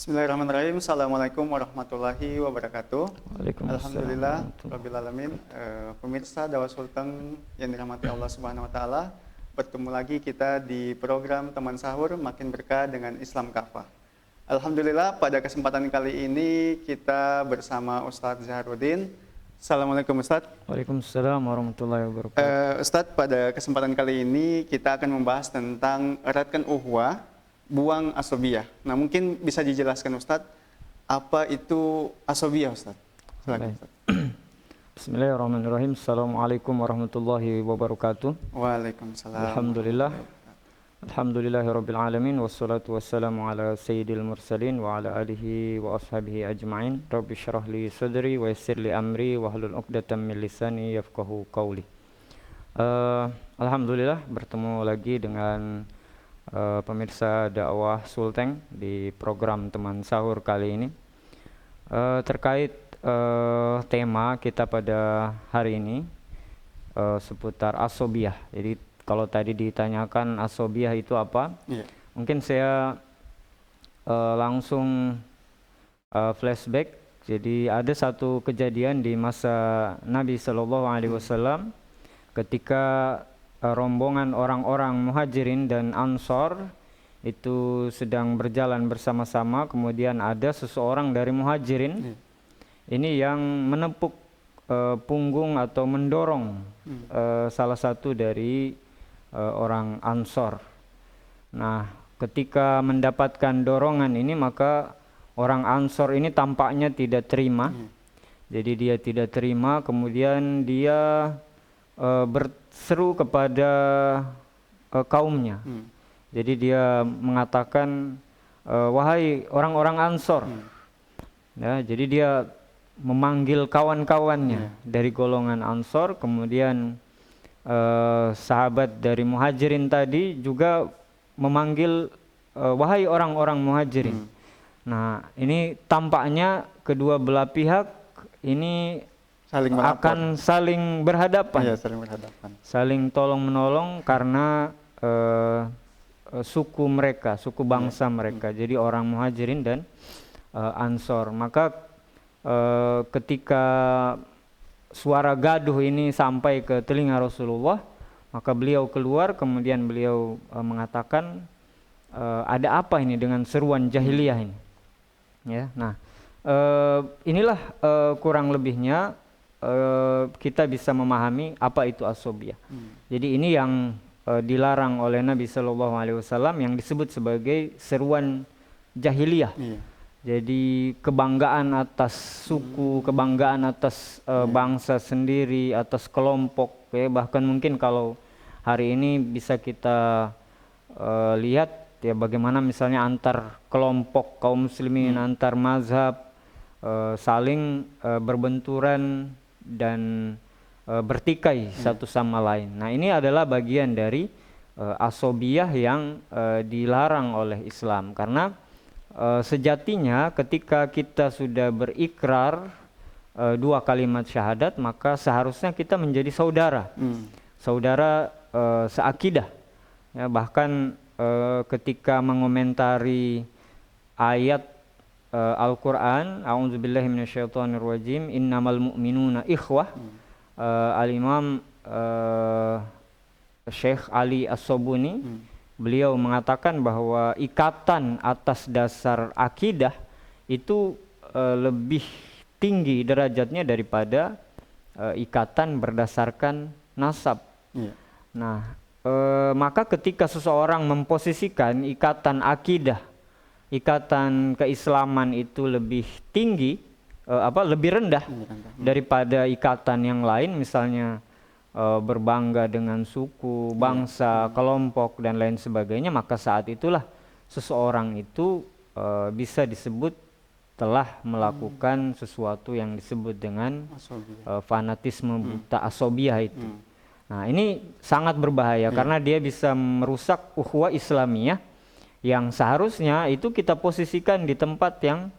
Bismillahirrahmanirrahim. Assalamualaikum warahmatullahi wabarakatuh. Waalaikumsalam Alhamdulillah warahmatullahi rabbil alamin. Pemirsa Dawa Sultan yang dirahmati Allah Subhanahu wa taala, bertemu lagi kita di program Teman Sahur Makin Berkah dengan Islam Kafah. Alhamdulillah pada kesempatan kali ini kita bersama Ustadz Zaharuddin. Assalamualaikum Ustadz. Waalaikumsalam warahmatullahi wabarakatuh. Ustadz, pada kesempatan kali ini kita akan membahas tentang eratkan uhwah, buang asobiyah. Nah, mungkin bisa dijelaskan Ustadz, apa itu asobiyah Ustadz? Silakan Ustadz. Bismillahirrahmanirrahim. Assalamualaikum warahmatullahi wabarakatuh. Waalaikumsalam. Alhamdulillah. Alhamdulillahirabbil alamin wassalatu wassalamu ala sayyidil mursalin wa ala alihi wa ashabihi ajmain. Rabbi shrah li sadri wa yassir li amri wa hlul 'uqdatam min lisani yafqahu qawli. Alhamdulillah bertemu lagi dengan pemirsa dakwah Sulteng di program Teman Sahur kali ini. Terkait tema kita pada hari ini seputar asobiyah. Jadi kalau tadi ditanyakan asobiyah itu apa, mungkin saya langsung flashback. Jadi ada satu kejadian di masa Nabi SAW ketika rombongan orang-orang muhajirin dan ansor itu sedang berjalan bersama-sama. Kemudian ada seseorang dari muhajirin ini yang menepuk punggung atau mendorong salah satu dari orang ansor. Nah, ketika mendapatkan dorongan ini, maka orang ansor ini tampaknya tidak terima. Jadi dia tidak terima, kemudian dia berseru kepada kaumnya. Jadi dia mengatakan, wahai orang-orang Ansor. Ya, jadi dia memanggil kawan-kawannya dari golongan Ansor. Kemudian sahabat dari Muhajirin tadi juga memanggil, wahai orang-orang Muhajirin. Nah, ini tampaknya kedua belah pihak ini akan saling berhadapan, saling tolong menolong karena suku mereka, suku bangsa mereka. Jadi orang Muhajirin dan Ansor. Maka ketika suara gaduh ini sampai ke telinga Rasulullah, maka beliau keluar, kemudian beliau mengatakan, ada apa ini dengan seruan jahiliyah ini? Ya, nah inilah kurang lebihnya. Kita bisa memahami apa itu asobiyah. Jadi ini yang dilarang oleh Nabi SAW, yang disebut sebagai seruan jahiliyah. Jadi kebanggaan atas suku, kebanggaan atas bangsa sendiri, atas kelompok. Ya, bahkan mungkin kalau hari ini bisa kita lihat ya, bagaimana misalnya antar kelompok kaum muslimin, antar mazhab saling berbenturan dan bertikai satu sama lain. Nah, ini adalah bagian dari asobiyah yang dilarang oleh Islam, karena sejatinya ketika kita sudah berikrar dua kalimat syahadat, maka seharusnya kita menjadi saudara, saudara seakidah. Ya, bahkan ketika mengomentari ayat Al-Quran, a'udzubillahi minasyaitonirrajim, innamal mu'minuna ikhwah, Al-Imam Syekh Ali As-Sobuni beliau mengatakan bahwa ikatan atas dasar akidah itu lebih tinggi derajatnya daripada ikatan berdasarkan nasab. Nah, maka ketika seseorang memposisikan ikatan akidah, ikatan keislaman itu lebih tinggi, lebih rendah daripada ikatan yang lain, misalnya berbangga dengan suku, bangsa, kelompok dan lain sebagainya, maka saat itulah seseorang itu bisa disebut telah melakukan sesuatu yang disebut dengan fanatisme buta, asobiyah itu. Nah, ini sangat berbahaya karena dia bisa merusak ukhuwah Islamiyah yang seharusnya itu kita posisikan di tempat yang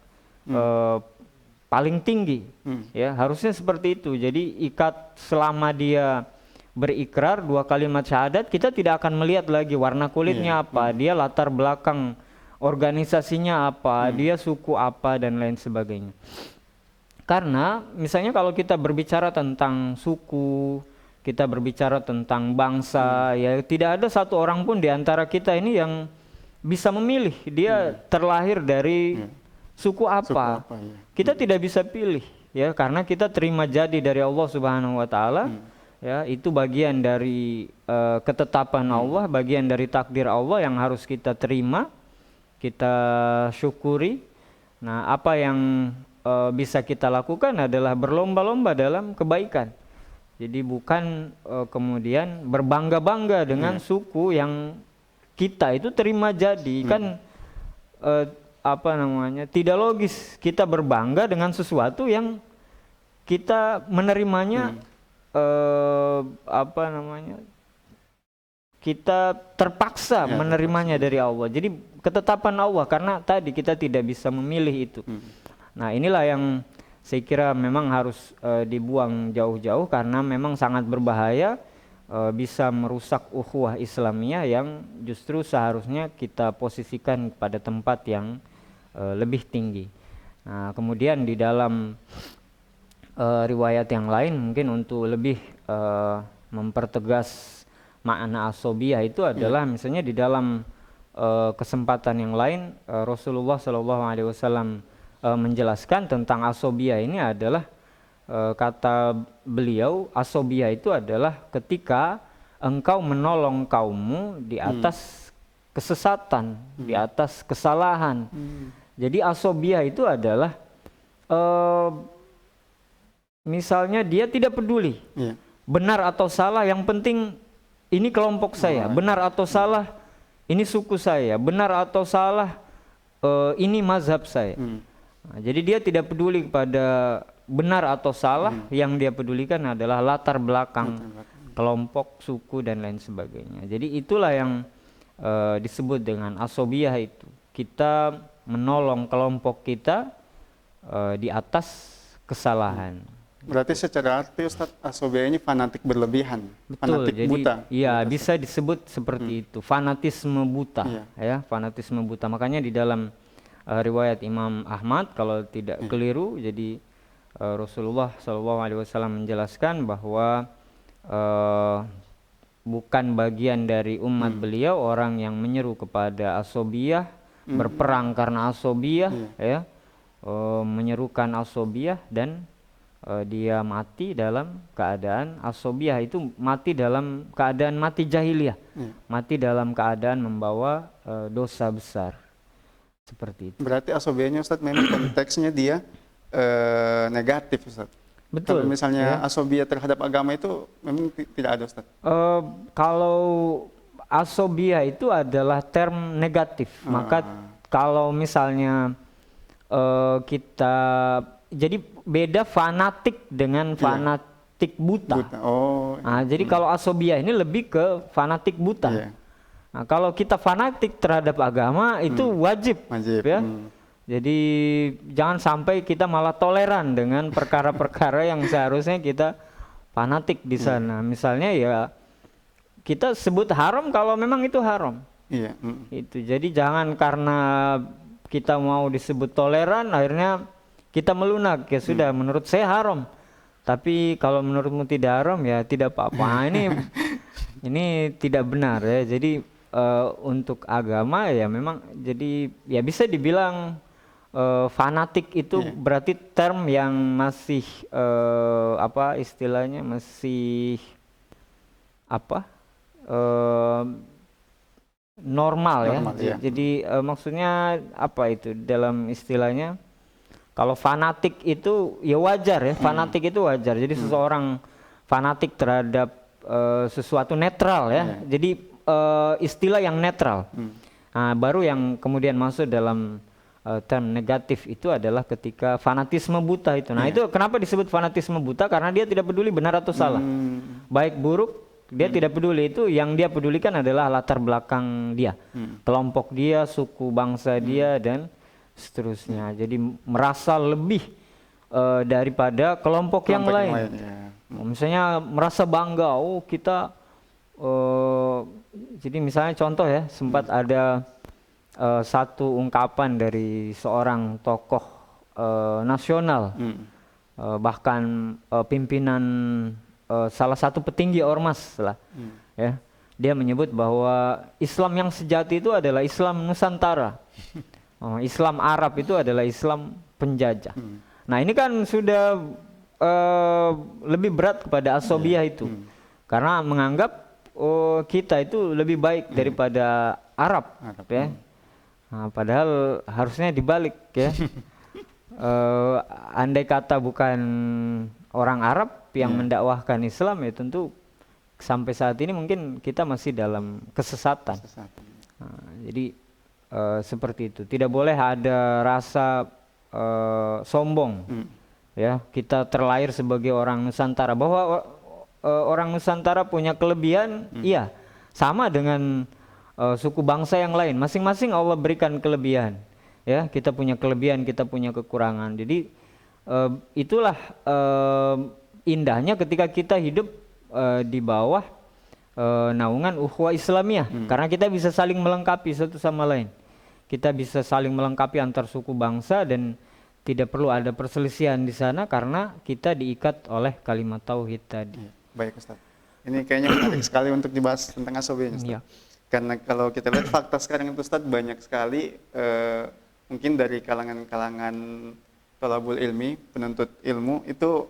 paling tinggi. Ya, harusnya seperti itu. Jadi selama dia berikrar dua kalimat syahadat, kita tidak akan melihat lagi warna kulitnya apa, dia latar belakang organisasinya apa, dia suku apa dan lain sebagainya. Karena misalnya kalau kita berbicara tentang suku, kita berbicara tentang bangsa, ya tidak ada satu orang pun di antara kita ini yang bisa memilih dia terlahir dari suku apa. Ya. Kita tidak bisa pilih, ya, karena kita terima jadi dari Allah Subhanahu wa taala. Ya, itu bagian dari ketetapan Allah, bagian dari takdir Allah yang harus kita terima, kita syukuri. Nah, apa yang bisa kita lakukan adalah berlomba-lomba dalam kebaikan. Jadi bukan kemudian berbangga-bangga dengan suku yang kita itu terima jadi. Kan tidak logis kita berbangga dengan sesuatu yang kita menerimanya kita terpaksa menerimanya dari Allah. Jadi ketetapan Allah, karena tadi kita tidak bisa memilih itu. Nah, inilah yang saya kira memang harus dibuang jauh-jauh, karena memang sangat berbahaya, bisa merusak ukhuwah Islamiyah yang justru seharusnya kita posisikan pada tempat yang lebih tinggi. Nah, kemudian di dalam riwayat yang lain mungkin untuk lebih mempertegas makna asobiyah itu adalah misalnya di dalam kesempatan yang lain Rasulullah SAW menjelaskan tentang asobiyah ini adalah kata beliau, asobiyah itu adalah ketika engkau menolong kaummu di atas kesesatan, di atas kesalahan. Jadi asobiyah itu adalah misalnya dia tidak peduli benar atau salah, yang penting ini kelompok saya, benar atau salah ini suku saya, benar atau salah ini mazhab saya. Nah, jadi dia tidak peduli pada benar atau salah, yang dia pedulikan adalah latar belakang kelompok, suku dan lain sebagainya. Jadi itulah yang disebut dengan asobiyah itu. Kita menolong kelompok kita di atas kesalahan. Berarti secara arti Ustaz, asobiyah ini fanatik berlebihan, Betul, fanatik jadi, buta. Iya, bisa disebut seperti itu, fanatisme buta, ya, fanatisme buta. Makanya di dalam riwayat Imam Ahmad kalau tidak keliru, jadi Rasulullah SAW menjelaskan bahwa bukan bagian dari umat beliau orang yang menyeru kepada asobiyah, berperang karena asobiyah, ya, menyerukan asobiyah dan dia mati dalam keadaan asobiyah, itu mati dalam keadaan mati jahiliyah, mati dalam keadaan membawa dosa besar. Seperti itu. Berarti asobiyahnya Ustaz memang konteksnya dia negatif Ustaz. Betul. Kalau misalnya asobiyah terhadap agama itu memang tidak ada Ustaz. Kalau asobiyah itu adalah term negatif, maka kalau misalnya kita, jadi beda fanatik dengan fanatik buta. Nah, jadi kalau asobiyah ini lebih ke fanatik buta. Nah, kalau kita fanatik terhadap agama itu wajib. Ya. Jadi jangan sampai kita malah toleran dengan perkara-perkara yang seharusnya kita fanatik di sana. Misalnya ya kita sebut haram kalau memang itu haram. Itu. Jadi jangan karena kita mau disebut toleran akhirnya kita melunak, ya sudah menurut saya haram. Tapi kalau menurutmu tidak haram ya tidak apa-apa. Ini tidak benar ya. Jadi untuk agama ya memang jadi ya bisa dibilang fanatik itu berarti term yang masih apa istilahnya masih apa normal ya. Jadi maksudnya apa itu dalam istilahnya, kalau fanatik itu ya wajar ya, fanatik itu wajar. Jadi seseorang fanatik terhadap sesuatu netral ya. Jadi istilah yang netral. Nah, baru yang kemudian masuk dalam term negatif itu adalah ketika fanatisme buta itu. Nah, itu kenapa disebut fanatisme buta? Karena dia tidak peduli benar atau salah. Baik buruk, dia tidak peduli. Itu yang dia pedulikan adalah latar belakang dia. Kelompok dia, suku bangsa dia dan seterusnya. Jadi merasa lebih daripada kelompok yang lain. Misalnya merasa bangga, oh kita jadi misalnya contoh ya, sempat ada satu ungkapan dari seorang tokoh nasional, bahkan pimpinan salah satu petinggi ormas lah, ya. Dia menyebut bahwa Islam yang sejati itu adalah Islam Nusantara. Islam Arab itu adalah Islam penjajah. Nah ini kan sudah lebih berat kepada asobiyah itu, karena menganggap kita itu lebih baik daripada Arab, ya. Nah, padahal harusnya dibalik, ya. Andai kata bukan orang Arab yang mendakwahkan Islam, ya tentu sampai saat ini mungkin kita masih dalam kesesatan. Nah, jadi seperti itu. Tidak boleh ada rasa sombong, ya. Kita terlahir sebagai orang Nusantara, bahwa orang Nusantara punya kelebihan, iya, sama dengan suku bangsa yang lain. Masing-masing Allah berikan kelebihan, ya. Kita punya kelebihan, kita punya kekurangan. Jadi itulah indahnya ketika kita hidup di bawah naungan ukhuwah Islamiyah, karena kita bisa saling melengkapi satu sama lain. Kita bisa saling melengkapi antar suku bangsa dan tidak perlu ada perselisihan di sana karena kita diikat oleh kalimat tauhid tadi. Baik Ustaz. Ini kayaknya menarik sekali untuk dibahas tentang asobiyah, Ustaz. Karena kalau kita lihat fakta sekarang itu Ustaz, banyak sekali mungkin dari kalangan-kalangan thalabul ilmi, penuntut ilmu itu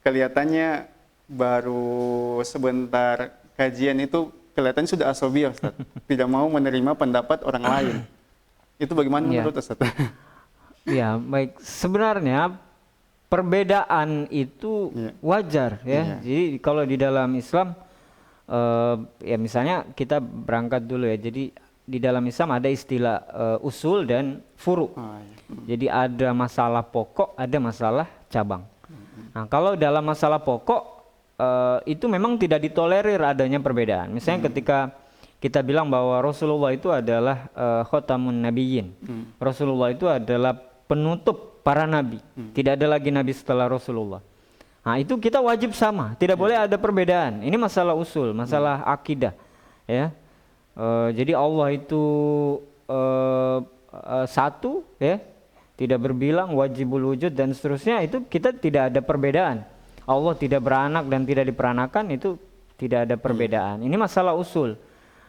kelihatannya baru sebentar kajian itu kelihatannya sudah asobiyah, Ustaz. Tidak mau menerima pendapat orang lain. Itu bagaimana menurut Ustaz? Ya, baik. Sebenarnya perbedaan itu wajar, ya. Jadi kalau di dalam Islam, ya misalnya kita berangkat dulu, ya. Jadi di dalam Islam ada istilah usul dan furu. Jadi ada masalah pokok, ada masalah cabang. Nah, kalau dalam masalah pokok itu memang tidak ditolerir adanya perbedaan. Misalnya ketika kita bilang bahwa Rasulullah itu adalah khotamun nabiyyin. Rasulullah itu adalah penutup para nabi. Tidak ada lagi nabi setelah Rasulullah. Nah, itu kita wajib sama, tidak boleh ada perbedaan. Ini masalah usul, masalah akidah, ya. Jadi Allah itu satu, ya. Tidak berbilang, wajibul wujud dan seterusnya, itu kita tidak ada perbedaan. Allah tidak beranak dan tidak diperanakan, itu tidak ada perbedaan. Ini masalah usul.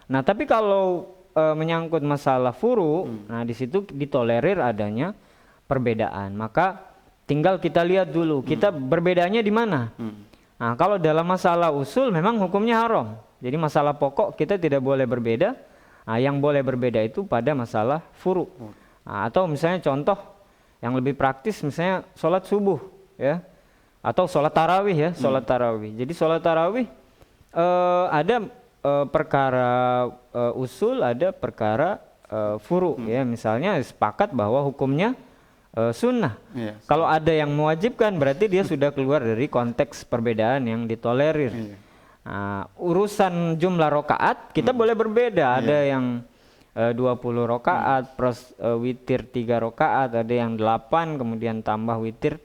Nah, tapi kalau menyangkut masalah furu, nah di situ ditolerir adanya perbedaan. Maka tinggal kita lihat dulu, kita berbedanya di mana. Nah, kalau dalam masalah usul memang hukumnya haram. Jadi masalah pokok kita tidak boleh berbeda. Nah, yang boleh berbeda itu pada masalah furu. Nah, atau misalnya contoh yang lebih praktis, misalnya sholat subuh, ya. Atau sholat tarawih, ya, sholat tarawih. Jadi sholat tarawih ada perkara usul, ada perkara furu, ya. Misalnya sepakat bahwa hukumnya sunnah. Kalau ada yang mewajibkan, berarti dia sudah keluar dari konteks perbedaan yang ditolerir. Nah, urusan jumlah rokaat kita boleh berbeda. Ada yang 20 rokaat plus witir 3 rokaat, ada yang 8 kemudian tambah witir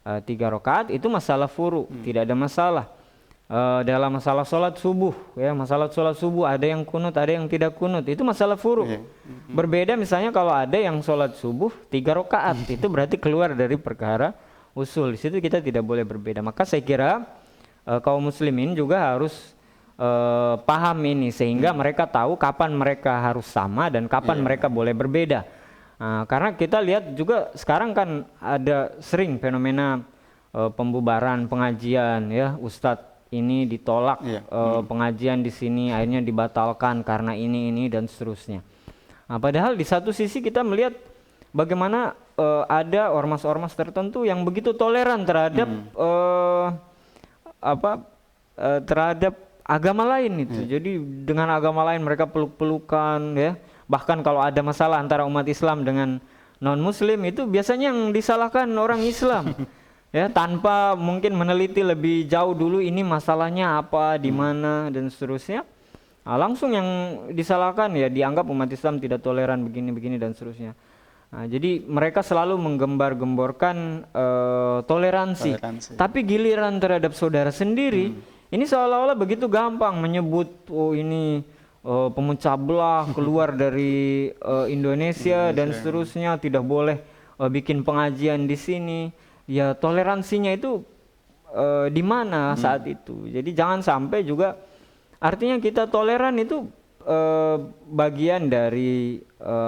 3 rokaat, itu masalah furu, tidak ada masalah. Dalam masalah sholat subuh, ya, masalah sholat subuh ada yang kunut, ada yang tidak kunut, itu masalah furu. Berbeda misalnya kalau ada yang sholat subuh 3 rokaat, itu berarti keluar dari perkara usul. Di situ kita tidak boleh berbeda. Maka saya kira kaum muslimin juga harus paham ini sehingga mereka tahu kapan mereka harus sama dan kapan mereka boleh berbeda. Karena kita lihat juga sekarang kan ada sering fenomena pembubaran pengajian, ya, ustadz ini ditolak pengajian di sini akhirnya dibatalkan karena ini dan seterusnya. Nah, padahal di satu sisi kita melihat bagaimana ada ormas-ormas tertentu yang begitu toleran terhadap terhadap agama lain itu. Jadi dengan agama lain mereka peluk-pelukan, ya. Bahkan kalau ada masalah antara umat Islam dengan non-muslim itu biasanya yang disalahkan orang Islam. Ya, tanpa mungkin meneliti lebih jauh dulu ini masalahnya apa, di mana dan seterusnya. Nah, langsung yang disalahkan, ya, dianggap umat Islam tidak toleran begini dan seterusnya. Nah, jadi mereka selalu menggembar-gemborkan toleransi. Tapi giliran terhadap saudara sendiri, ini seolah-olah begitu gampang menyebut, oh ini pemecah belah, keluar dari Indonesia dan seterusnya, tidak boleh bikin pengajian di sini. Ya toleransinya itu di mana saat itu. Jadi jangan sampai juga, artinya kita toleran itu bagian dari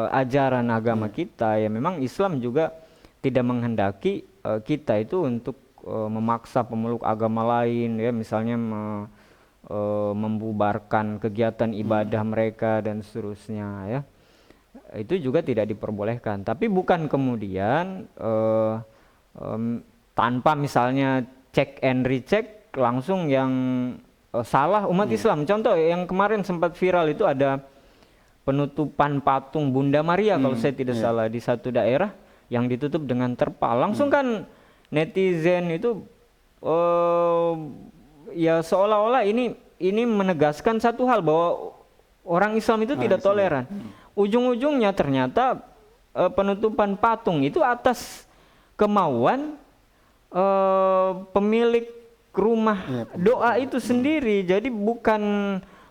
ajaran agama kita. Ya memang Islam juga tidak menghendaki kita itu untuk memaksa pemeluk agama lain, ya misalnya membubarkan kegiatan ibadah mereka dan seterusnya, ya itu juga tidak diperbolehkan. Tapi bukan kemudian tanpa misalnya cek and recheck langsung yang salah umat Islam. Contoh yang kemarin sempat viral itu ada penutupan patung Bunda Maria kalau saya tidak salah di satu daerah yang ditutup dengan terpal. Langsung kan netizen itu ya seolah-olah ini menegaskan satu hal bahwa orang Islam itu tidak toleran. Ujung-ujungnya ternyata penutupan patung itu atas kemauan pemilik rumah doa itu sendiri. Jadi bukan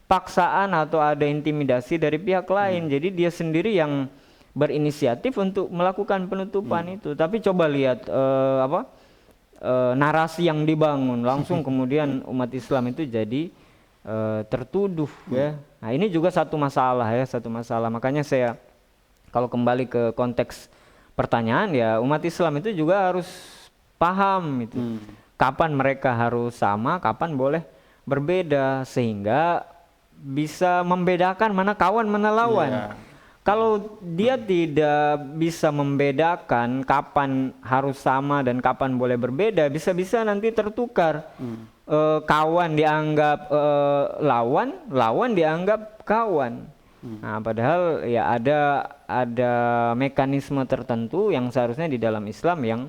paksaan atau ada intimidasi dari pihak lain. Jadi dia sendiri yang berinisiatif untuk melakukan penutupan itu. Tapi coba lihat narasi yang dibangun, langsung kemudian umat Islam itu jadi tertuduh, ya. Nah ini juga satu masalah, ya, satu masalah. Makanya saya kalau kembali ke konteks pertanyaan, ya umat Islam itu juga harus paham itu kapan mereka harus sama, kapan boleh berbeda, sehingga bisa membedakan mana kawan mana lawan. Kalau dia tidak bisa membedakan kapan harus sama dan kapan boleh berbeda, bisa-bisa nanti tertukar. Kawan dianggap lawan, lawan dianggap kawan. Nah, padahal ya ada mekanisme tertentu yang seharusnya di dalam Islam yang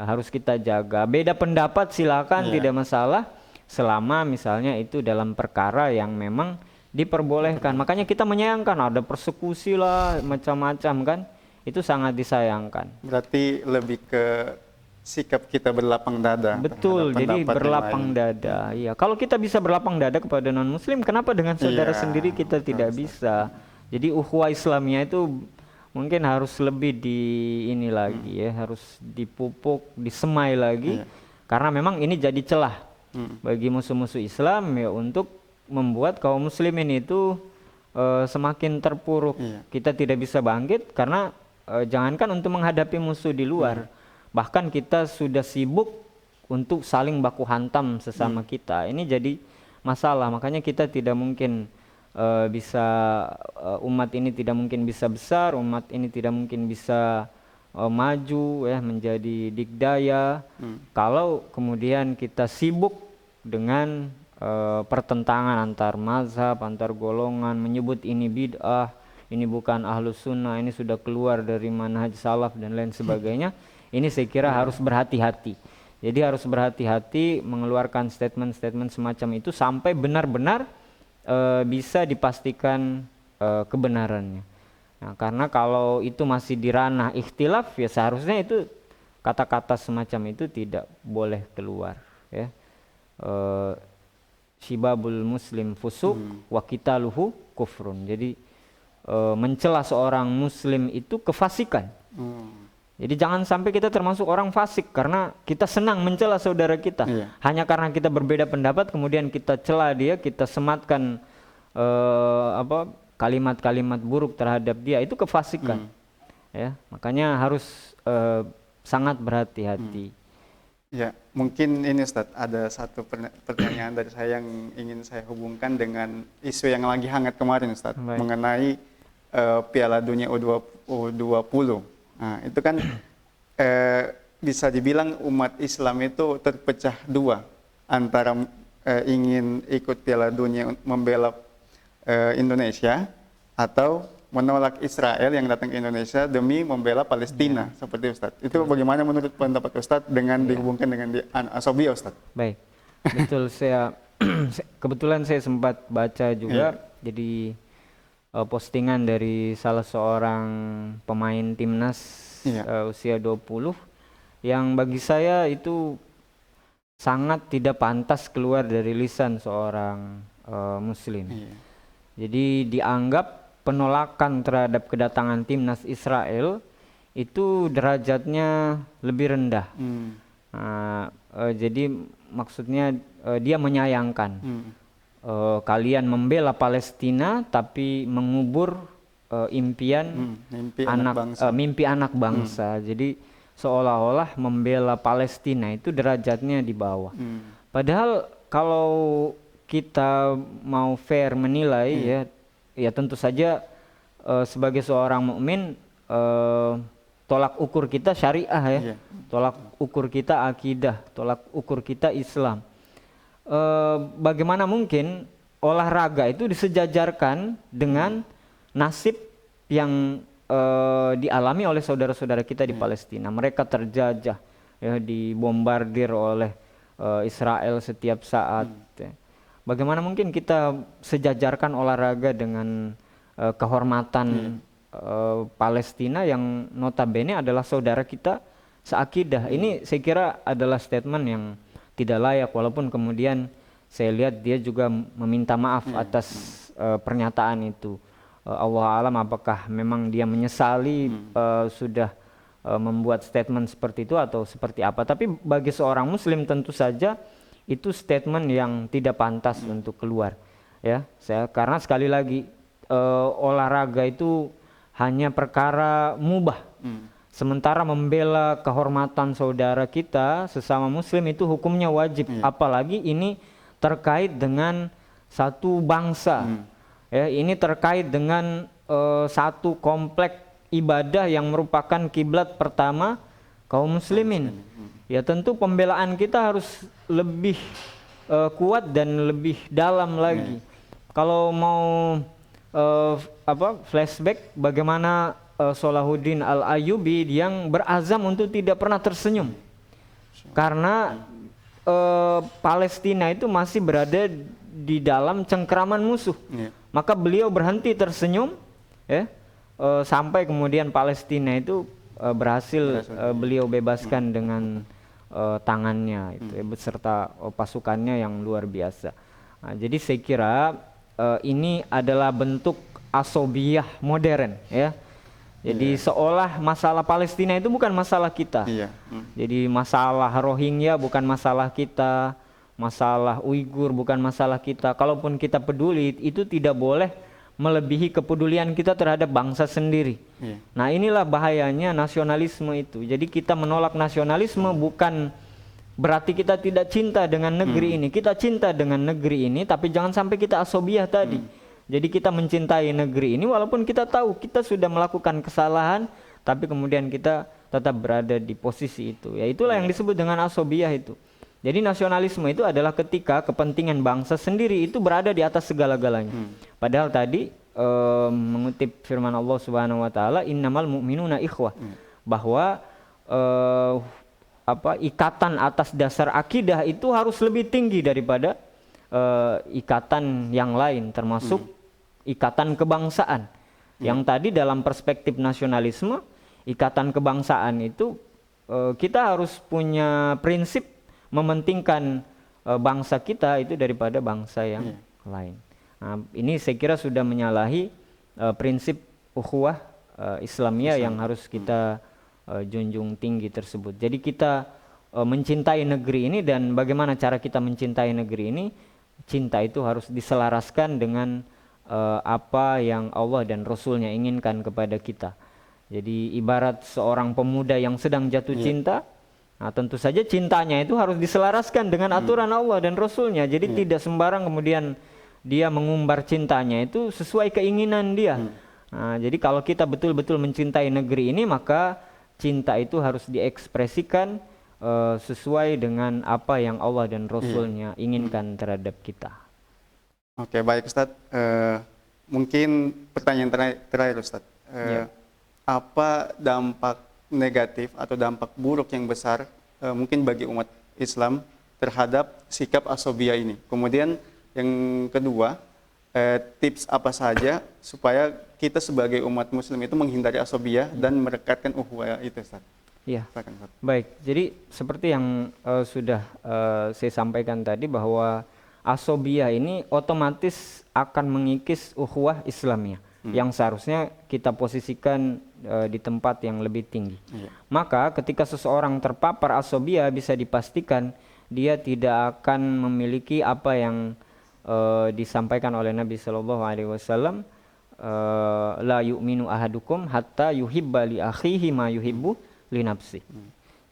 harus kita jaga. Beda pendapat silakan, tidak masalah, selama misalnya itu dalam perkara yang memang diperbolehkan. Makanya kita menyayangkan ada persekusi lah, macam-macam kan. Itu sangat disayangkan. Berarti lebih ke sikap kita berlapang dada. Betul, jadi berlapang dada. Iya, kalau kita bisa berlapang dada kepada non muslim, kenapa dengan saudara sendiri kita tidak bisa? Jadi ukhuwah Islamiyah itu mungkin harus lebih ini lagi, ya, harus dipupuk, disemai lagi. Karena memang ini jadi celah bagi musuh-musuh Islam, ya, untuk membuat kaum muslimin itu semakin terpuruk. Kita tidak bisa bangkit karena jangankan untuk menghadapi musuh di luar, bahkan kita sudah sibuk untuk saling baku hantam sesama kita. Ini jadi masalah. Makanya kita tidak mungkin umat ini tidak mungkin bisa besar, umat ini tidak mungkin bisa maju, ya, menjadi dikdaya kalau kemudian kita sibuk dengan pertentangan antar mazhab, antar golongan, menyebut ini bid'ah, ini bukan ahlus sunnah, ini sudah keluar dari manhaj salaf dan lain sebagainya. Ini saya kira harus berhati-hati. Jadi harus berhati-hati mengeluarkan statement-statement semacam itu sampai benar-benar bisa dipastikan kebenarannya. Nah, karena kalau itu masih di ranah ikhtilaf, ya seharusnya itu kata-kata semacam itu tidak boleh keluar, ya. Syibabul muslim fusuk wa qitaluhu kufrun. Jadi mencela seorang muslim itu kefasikan. Jadi jangan sampai kita termasuk orang fasik karena kita senang mencela saudara kita. Hanya karena kita berbeda pendapat kemudian kita cela dia, kita sematkan kalimat-kalimat buruk terhadap dia, itu kefasikan. Ya, makanya harus sangat berhati-hati. Ya, mungkin ini Ustaz, ada satu pertanyaan dari saya yang ingin saya hubungkan dengan isu yang lagi hangat kemarin Ustaz, mengenai Piala Dunia U20. Nah, itu kan bisa dibilang umat Islam itu terpecah dua, antara ingin ikut Piala Dunia membela Indonesia atau menolak Israel yang datang ke Indonesia demi membela Palestina, seperti Ustadz. Itu bagaimana menurut pendapat Ustadz dengan dihubungkan dengan Asobia, Ustadz? Baik, betul. Kebetulan saya sempat baca juga, jadi postingan dari salah seorang pemain timnas usia 20 yang bagi saya itu sangat tidak pantas keluar dari lisan seorang muslim. Jadi dianggap penolakan terhadap kedatangan timnas Israel itu derajatnya lebih rendah. Jadi maksudnya dia menyayangkan kalian membela Palestina tapi mengubur impian mimpi anak bangsa. Jadi seolah-olah membela Palestina itu derajatnya di bawah. Padahal kalau kita mau fair menilai ya tentu saja sebagai seorang mukmin tolak ukur kita syariah ya. Tolak ukur kita akidah, tolak ukur kita Islam. Bagaimana mungkin olahraga itu disejajarkan dengan nasib yang dialami oleh saudara-saudara kita di Palestina. Mereka terjajah, ya, dibombardir oleh Israel setiap saat. Ya. Bagaimana mungkin kita sejajarkan olahraga dengan kehormatan Palestina yang notabene adalah saudara kita seakidah. Ini saya kira adalah statement yang tidak layak, walaupun kemudian saya lihat dia juga meminta maaf atas pernyataan itu. Allah alam apakah memang dia menyesali sudah membuat statement seperti itu atau seperti apa. Tapi bagi seorang muslim tentu saja itu statement yang tidak pantas untuk keluar, ya. Karena sekali lagi olahraga itu hanya perkara mubah. Sementara membela kehormatan saudara kita sesama muslim itu hukumnya wajib. Apalagi ini terkait dengan satu bangsa. Ya, ini terkait dengan satu komplek ibadah yang merupakan kiblat pertama kaum muslimin. Ya tentu pembelaan kita harus lebih kuat dan lebih dalam lagi. Kalau mau flashback bagaimana Salahuddin Al-Ayyubi yang berazam untuk tidak pernah tersenyum karena Palestina itu masih berada di dalam cengkeraman musuh. Maka beliau berhenti tersenyum, ya, sampai kemudian Palestina itu berhasil beliau bebaskan dengan tangannya itu, beserta pasukannya yang luar biasa. Nah, jadi saya kira ini adalah bentuk asobiyah modern, ya. Jadi seolah masalah Palestina itu bukan masalah kita. Jadi masalah Rohingya bukan masalah kita, masalah Uighur bukan masalah kita. Kalaupun kita peduli, itu tidak boleh melebihi kepedulian kita terhadap bangsa sendiri. Nah inilah bahayanya nasionalisme itu. Jadi kita menolak nasionalisme bukan berarti kita tidak cinta dengan negeri ini. Kita cinta dengan negeri ini, tapi jangan sampai kita asobiah tadi. Jadi kita mencintai negeri ini walaupun kita tahu kita sudah melakukan kesalahan, tapi kemudian kita tetap berada di posisi itu. Ya itulah yang disebut dengan asobiah itu. Jadi nasionalisme itu adalah ketika kepentingan bangsa sendiri itu berada di atas segala-galanya. Padahal tadi mengutip firman Allah Subhanahu wa taala, innamal mu'minuna ikhwah. Bahwa ikatan atas dasar akidah itu harus lebih tinggi daripada ikatan yang lain, termasuk ikatan kebangsaan. Yang tadi dalam perspektif nasionalisme, ikatan kebangsaan itu kita harus punya prinsip mementingkan bangsa kita itu daripada bangsa yang lain. Nah, ini saya kira sudah menyalahi prinsip ukhuwah Islamiyah yang harus kita junjung tinggi tersebut. Jadi kita mencintai negeri ini, dan bagaimana cara kita mencintai negeri ini? Cinta itu harus diselaraskan dengan apa yang Allah dan Rasulnya inginkan kepada kita. Jadi ibarat seorang pemuda yang sedang jatuh cinta, nah tentu saja cintanya itu harus diselaraskan dengan aturan Allah dan Rasulnya. Jadi tidak sembarang kemudian dia mengumbar cintanya itu sesuai keinginan dia. Nah, jadi kalau kita betul-betul mencintai negeri ini, maka cinta itu harus diekspresikan sesuai dengan apa yang Allah dan Rasulnya inginkan terhadap kita. Oke, baik Ustadz. Mungkin pertanyaan terakhir Ustadz. Apa dampak negatif atau dampak buruk yang besar mungkin bagi umat Islam terhadap sikap asobia ini? Kemudian yang kedua, tips apa saja supaya kita sebagai umat Muslim itu menghindari asobia dan merekatkan ukhuwah itu, Ustaz? Iya. Baik. Jadi seperti yang sudah saya sampaikan tadi, bahwa asobiyah ini otomatis akan mengikis ukhuwah Islamiyah yang seharusnya kita posisikan di tempat yang lebih tinggi. Maka ketika seseorang terpapar asobiyah bisa dipastikan dia tidak akan memiliki apa yang disampaikan oleh Nabi Shallallahu Alaihi Wasallam, la yu'minu ahadukum hatta yuhibba li akhihi ma yuhibbu li nafsi.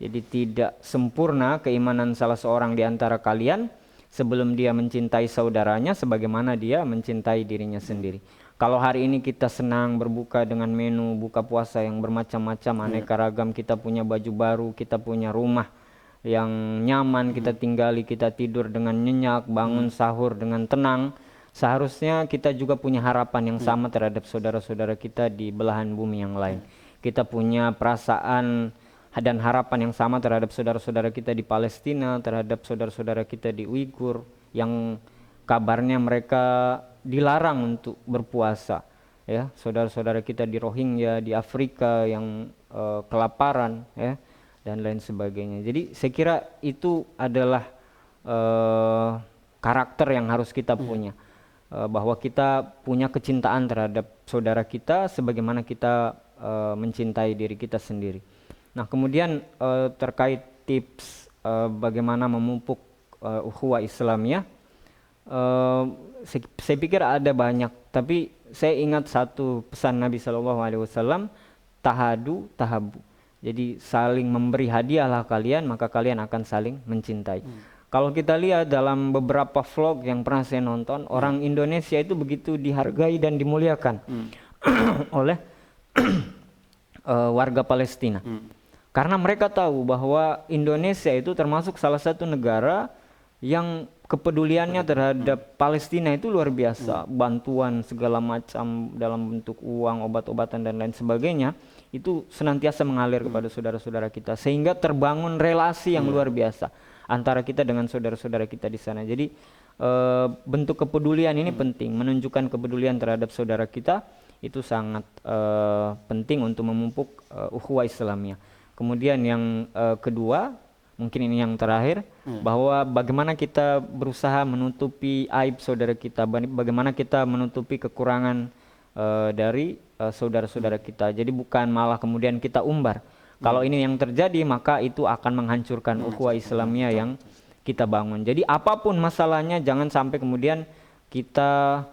Jadi tidak sempurna keimanan salah seorang di antara kalian sebelum dia mencintai saudaranya sebagaimana dia mencintai dirinya sendiri. Kalau hari ini kita senang berbuka dengan menu buka puasa yang bermacam-macam, aneka ragam, kita punya baju baru, kita punya rumah yang nyaman kita tinggali, kita tidur dengan nyenyak, bangun sahur dengan tenang, seharusnya kita juga punya harapan yang sama terhadap saudara-saudara kita di belahan bumi yang lain. Kita punya perasaan dan harapan yang sama terhadap saudara-saudara kita di Palestina, terhadap saudara-saudara kita di Uighur yang kabarnya mereka dilarang untuk berpuasa, ya, saudara-saudara kita di Rohingya di Afrika yang kelaparan, ya, dan lain sebagainya. Jadi saya kira itu adalah karakter yang harus kita punya, bahwa kita punya kecintaan terhadap saudara kita sebagaimana kita mencintai diri kita sendiri. Nah, kemudian terkait tips bagaimana memupuk ukhuwah Islamiyah, saya pikir ada banyak, tapi saya ingat satu pesan Nabi SAW, tahadu tahabu. Jadi saling memberi hadiahlah kalian, maka kalian akan saling mencintai. Kalau kita lihat dalam beberapa vlog yang pernah saya nonton, orang Indonesia itu begitu dihargai dan dimuliakan oleh warga Palestina. Karena mereka tahu bahwa Indonesia itu termasuk salah satu negara yang kepeduliannya terhadap Palestina itu luar biasa. Bantuan segala macam dalam bentuk uang, obat-obatan dan lain sebagainya itu senantiasa mengalir kepada saudara-saudara kita, sehingga terbangun relasi yang luar biasa antara kita dengan saudara-saudara kita di sana. Jadi bentuk kepedulian ini penting, menunjukkan kepedulian terhadap saudara kita itu sangat penting untuk memupuk ukhuwah Islamiyah. Kemudian yang kedua, mungkin ini yang terakhir, bahwa bagaimana kita berusaha menutupi aib saudara kita, bagaimana kita menutupi kekurangan dari saudara-saudara kita. Jadi bukan malah kemudian kita umbar. Kalau ini yang terjadi, maka itu akan menghancurkan ukhuwah Islamiyah yang kita bangun. Jadi apapun masalahnya, jangan sampai kemudian kita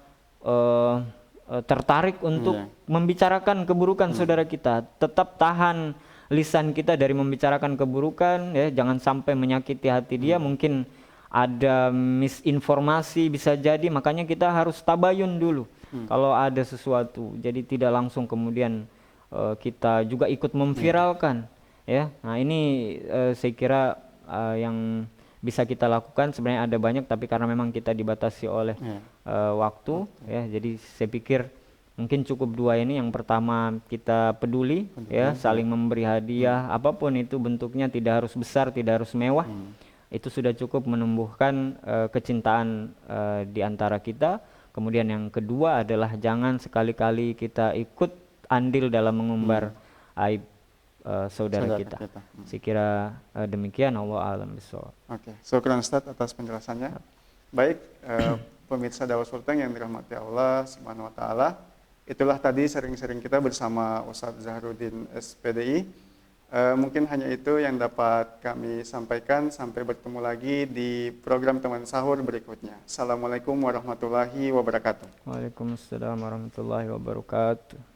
tertarik untuk membicarakan keburukan saudara kita. Tetap tahan lisan kita dari membicarakan keburukan, ya, jangan sampai menyakiti hati dia. Mungkin ada misinformasi bisa jadi, makanya kita harus tabayun dulu kalau ada sesuatu. Jadi tidak langsung kemudian kita juga ikut memviralkan, ya. Nah, ini saya kira yang bisa kita lakukan. Sebenarnya ada banyak, tapi karena memang kita dibatasi oleh waktu, ya. Jadi saya pikir mungkin cukup dua ini. Yang pertama, kita peduli, ya, saling memberi hadiah, apapun itu bentuknya, tidak harus besar, tidak harus mewah. Itu sudah cukup menumbuhkan kecintaan di antara kita. Kemudian yang kedua adalah jangan sekali-kali kita ikut andil dalam mengumbar aib saudara kita. Saya kira demikian. Allah a'lam bishawab. Oke, syukran Ustaz atas penjelasannya. Baik, pemirsa Dakwah Sultan yang dirahmati Allah Subhanahu wa taala. Itulah tadi sharing-sharing kita bersama Ustaz Zahruddin SPDI. Mungkin hanya itu yang dapat kami sampaikan. Sampai bertemu lagi di program Teman Sahur berikutnya. Assalamualaikum warahmatullahi wabarakatuh. Waalaikumsalam warahmatullahi wabarakatuh.